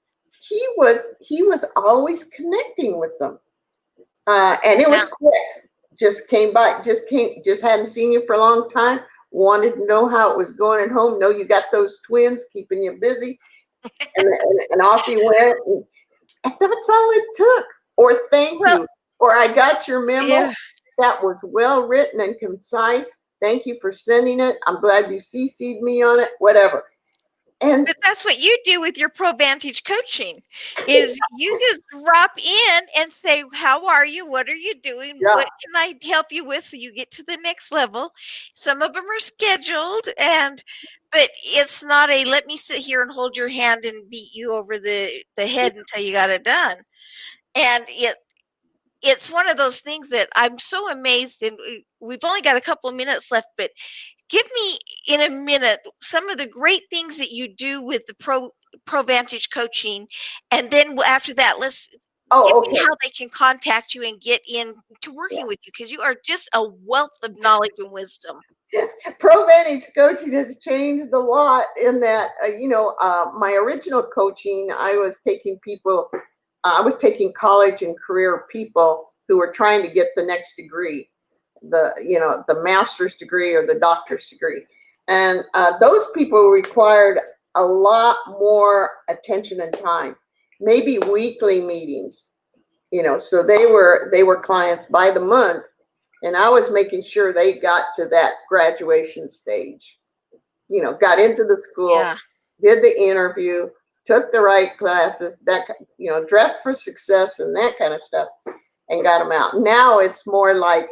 he was always connecting with them. And it was quick. Just hadn't seen you for a long time. Wanted to know how it was going at home. Know you got those twins keeping you busy. And off he went. And that's all it took. Or thank you. Or I got your memo. Yeah. That was well written and concise. Thank you for sending it. I'm glad you CC'd me on it. Whatever. But that's what you do with your ProVantage coaching, is you just drop in and say, how are you? What are you doing? Yeah. What can I help you with so you get to the next level? Some of them are scheduled, but it's not a let me sit here and hold your hand and beat you over the head until you got it done. And it's one of those things that I'm so amazed, and we've only got a couple of minutes left, but give me in a minute some of the great things that you do with the ProVantage coaching, and then after that, let's give me how they can contact you and get into working with you, because you are just a wealth of knowledge and wisdom. ProVantage coaching has changed a lot in that, my original coaching, I was taking college and career people who were trying to get the next degree, the master's degree or the doctor's degree. And those people required a lot more attention and time, maybe weekly meetings, so they were clients by the month. And I was making sure they got to that graduation stage, got into the school, did the interview, took the right classes, that, dressed for success and that kind of stuff, and got them out. Now it's more like,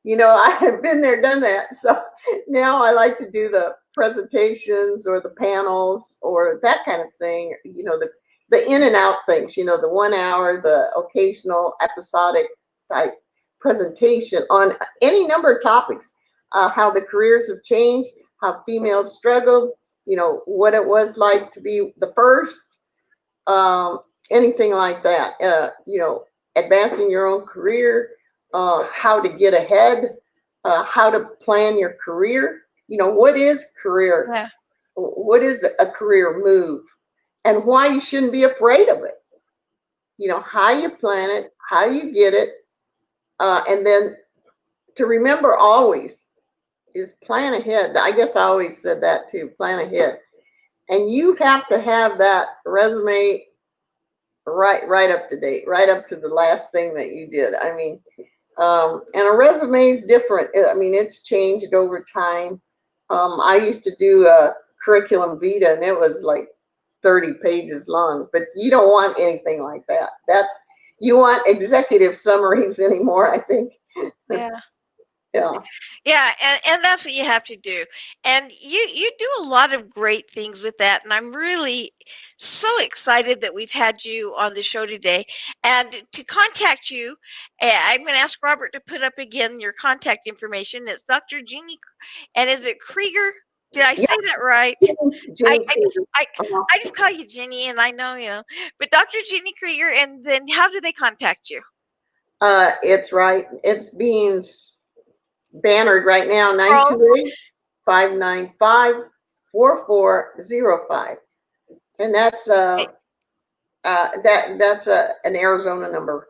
I have been there, done that. So now I like to do the presentations or the panels or that kind of thing, the in and out things, the 1 hour, the occasional episodic type presentation on any number of topics, how the careers have changed, how females struggled, what it was like to be the first, anything like that, advancing your own career, how to get ahead, how to plan your career. What is career? Yeah. What is a career move, and why you shouldn't be afraid of it. How you plan it, how you get it, And then to remember always is plan ahead. I guess I always said that too, plan ahead. And you have to have that resume right up to date, right up to the last thing that you did. I mean, and a resume is different. I mean, it's changed over time. I used to do a curriculum vitae, and it was like 30 pages long, but you don't want anything like that. You want executive summaries anymore, I think. Yeah. Yeah. Yeah, and that's what you have to do. And you do a lot of great things with that. And I'm really so excited that we've had you on the show today. And to contact you, I'm going to ask Robert to put up again your contact information. It's Dr. Ginny, and is it Creager? Did I say that right? Ginny I just call you Ginny, and I know you know. But Dr. Ginny Creager, and then how do they contact you? It's right. It's being bannered right now, 928-595-4405. And that's an Arizona number.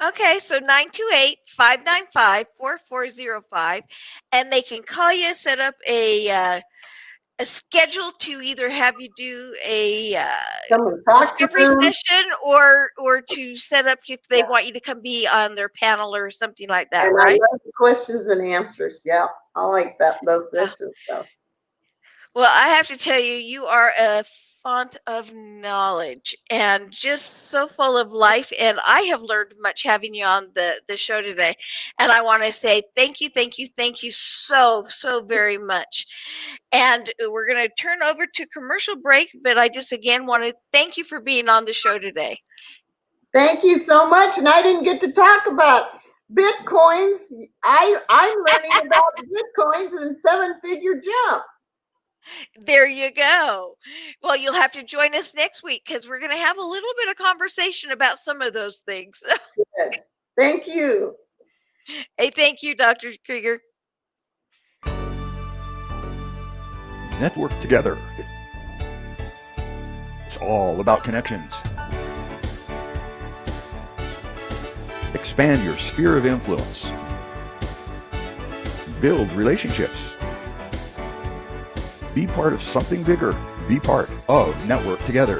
Okay, so 928-595-4405, and they can call you, set up a schedule to either have you do a Come and talk to discovery them. session or to set up if they want you to come be on their panel or something like that, And right? I love the questions and answers. Yeah, I like those sessions. So. Well, I have to tell you, you are a font of knowledge and just so full of life. And I have learned much having you on the show today. And I want to say thank you so very much. And we're going to turn over to commercial break. But I just again want to thank you for being on the show today. Thank you so much. And I didn't get to talk about Bitcoins. I'm learning about Bitcoins and 7-figure jump. There you go. Well, you'll have to join us next week because we're going to have a little bit of conversation about some of those things. Good. Thank you. Hey, thank you, Dr. Creager. Network together. It's all about connections. Expand your sphere of influence. Build relationships. Be part of something bigger. Be part of Network Together.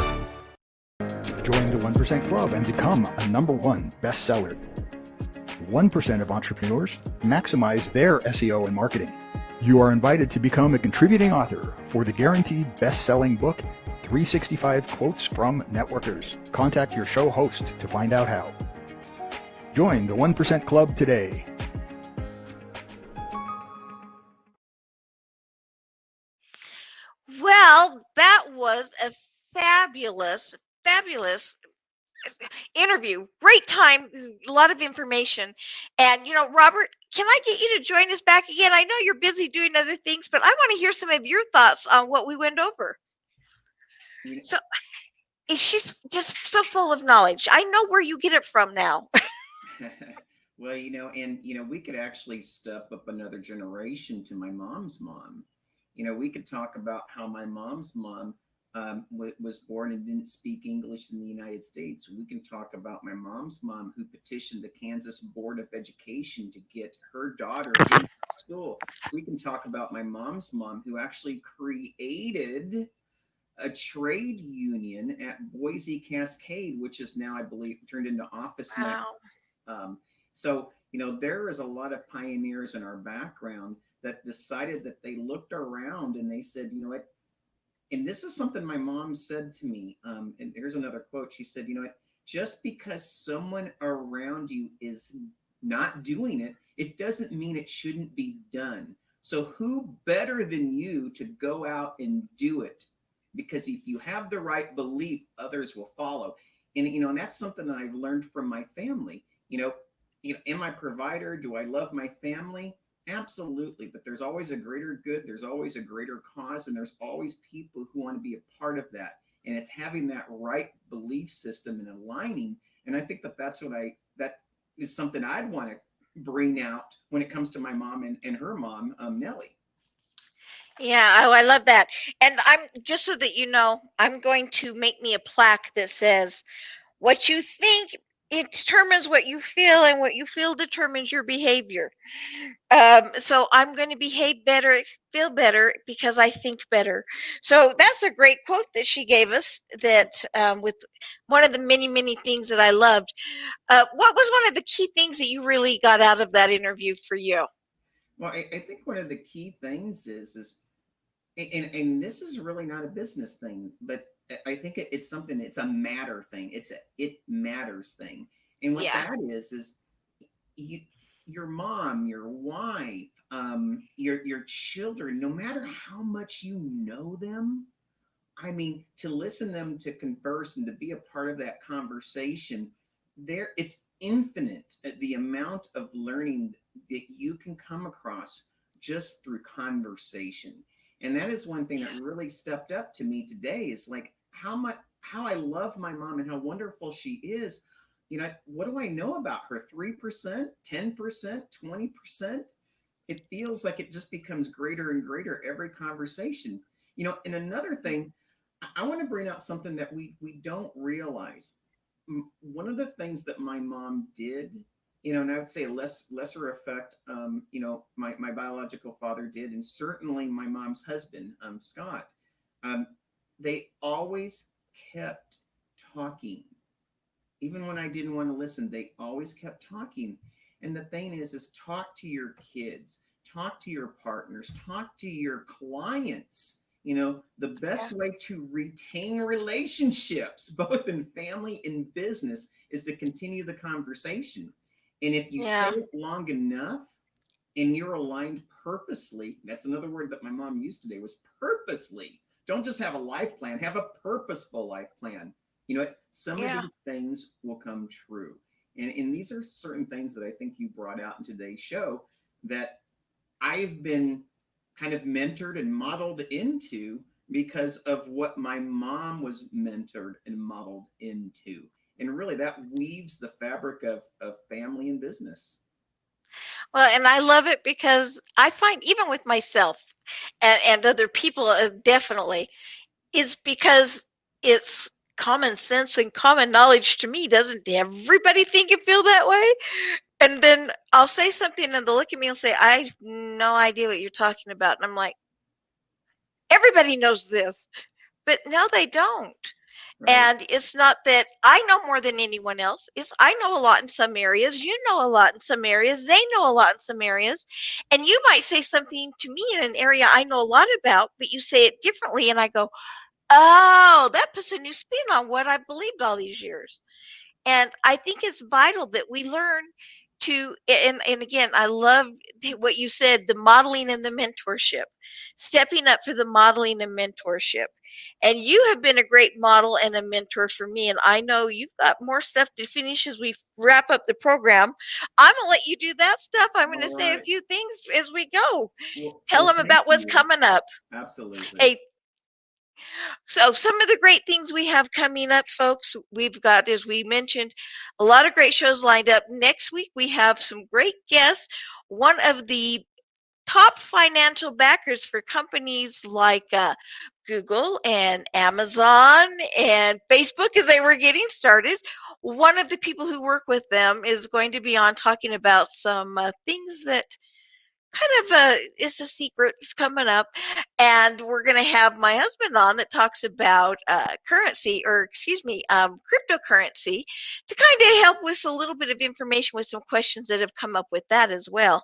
Join the 1% Club and become a #1 bestseller. 1% of entrepreneurs maximize their SEO and marketing. You are invited to become a contributing author for the guaranteed best-selling book, 365 Quotes from Networkers. Contact your show host to find out how. Join the 1% Club today. Well, that was a fabulous interview. Great time, a lot of information. And, you know, Robert, can I get you to join us back again? I know you're busy doing other things, but I want to hear some of your thoughts on what we went over. So she's just so full of knowledge. I know where you get it from now. Well, we could actually step up another generation to my mom's mom. We could talk about how my mom's mom was born and didn't speak English in the United States. We can talk about my mom's mom who petitioned the Kansas Board of Education to get her daughter into school. We can talk about my mom's mom who actually created a trade union at Boise Cascade, which is now, I believe, turned into Office Max. So, there is a lot of pioneers in our background that decided that they looked around and they said, you know what, and this is something my mom said to me. And here's another quote. She said, you know what, just because someone around you is not doing it, it doesn't mean it shouldn't be done. So who better than you to go out and do it? Because if you have the right belief, others will follow. And, and that's something that I've learned from my family. Am I a provider? Do I love my family? Absolutely. But there's always a greater good. There's always a greater cause. And there's always people who want to be a part of that. And it's having that right belief system and aligning. And I think that is something I'd want to bring out when it comes to my mom and her mom, Nellie. Yeah, I love that. And I'm just so that you know, I'm going to make me a plaque that says, what you think it determines what you feel, and what you feel determines your behavior. So I'm going to behave better, feel better, because I think better. So that's a great quote that she gave us, that with one of the many, many things that I loved. What was one of the key things that you really got out of that interview for you? Well, I think one of the key things is and this is really not a business thing, but I think it's something, it's a matter thing. It matters thing. And what Yeah. that is you, your mom, your wife, your children, no matter how much you know them, I mean, to listen to them, to converse and to be a part of that conversation, there it's infinite, the amount of learning that you can come across just through conversation. And that is one thing that really stepped up to me today, is like how I love my mom and how wonderful she is. You know, what do I know about her? 3%, 10%, 20%? It feels like it just becomes greater and greater every conversation. You know, and another thing, I want to bring out something that we don't realize. One of the things that my mom did, you know, and I would say lesser effect, you know, my biological father did, and certainly my mom's husband, Scott, um, they always kept talking. Even when I didn't want to listen, they always kept talking. And the thing is talk to your kids, talk to your partners, talk to your clients. You know, the best way to retain relationships, both in family and business, is to continue the conversation. And if you say Yeah. it long enough and you're aligned purposely, that's another word that my mom used today, was purposely. Don't just have a life plan, have a purposeful life plan. You know, some of Yeah. these things will come true. And these are certain things that I think you brought out in today's show that I've been kind of mentored and modeled into because of what my mom was mentored and modeled into. And really, that weaves the fabric of family and business. Well, and I love it because I find, even with myself and other people, definitely, it's because it's common sense and common knowledge to me. Doesn't everybody think and feel that way? And then I'll say something and they'll look at me and say, I have no idea what you're talking about. And I'm like, everybody knows this, but no, they don't. Right. And it's not that I know more than anyone else. It's I know a lot in some areas. You know a lot in some areas. They know a lot in some areas. And you might say something to me in an area I know a lot about, but you say it differently. And I go, oh, that puts a new spin on what I believed all these years. And I think it's vital that we learn to, and again, I love what you said, the modeling and the mentorship, stepping up for the modeling and mentorship. And you have been a great model and a mentor for me. And I know you've got more stuff to finish as we wrap up the program. I'm going to let you do that stuff. I'm going to All say a right. few things as we go. Tell Well, them thank about what's you. coming up. Absolutely. Hey, so some of the great things we have coming up, folks, we've got, as we mentioned, a lot of great shows lined up. Next week, we have some great guests. One of the top financial backers for companies like Google and Amazon and Facebook as they were getting started. One of the people who work with them is going to be on talking about some things that kind of is a secret. It's coming up, and we're going to have my husband on that talks about currency, or excuse me, cryptocurrency, to kind of help with a little bit of information with some questions that have come up with that as well.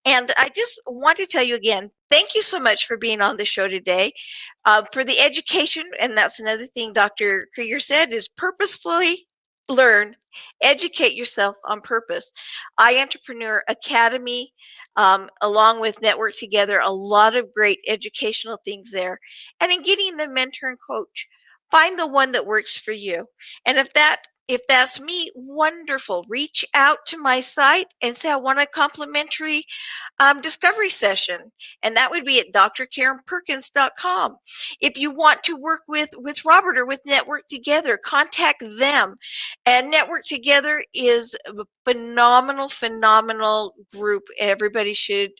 And I just want to tell you again, thank you so much for being on the show today. For the education, and that's another thing Dr. Creager said, is purposefully learn, educate yourself on purpose. Entrepreneur Academy, along with Network Together, a lot of great educational things there. And in getting the mentor and coach, find the one that works for you. And if that's me, wonderful. Reach out to my site and say I want a complimentary discovery session, and that would be at drkarenperkins.com. If you want to work with Robert or with Network Together, contact them. And Network Together is a phenomenal group. Everybody should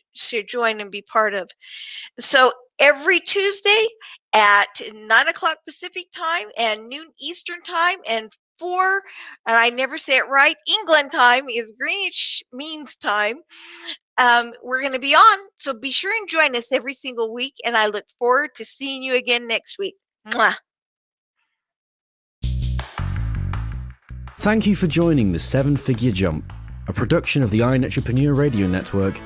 join and be part of. So every Tuesday at 9 o'clock Pacific time and noon Eastern time and 4, and I never say it right, England time is Greenwich Means Time. We're going to be on, so be sure and join us every single week, and I look forward to seeing you again next week. Mwah. Thank you for joining the 7-Figure Jump, a production of the iEntrepreneur Radio Network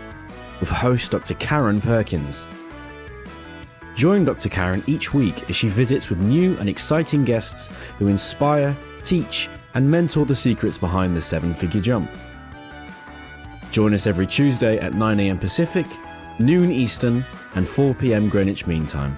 with host Dr. Karen Perkins. Join Dr. Karen each week as she visits with new and exciting guests who inspire, teach, and mentor the secrets behind the 7-Figure Jump. Join us every Tuesday at 9 a.m. Pacific, noon Eastern, and 4 p.m. Greenwich Mean Time.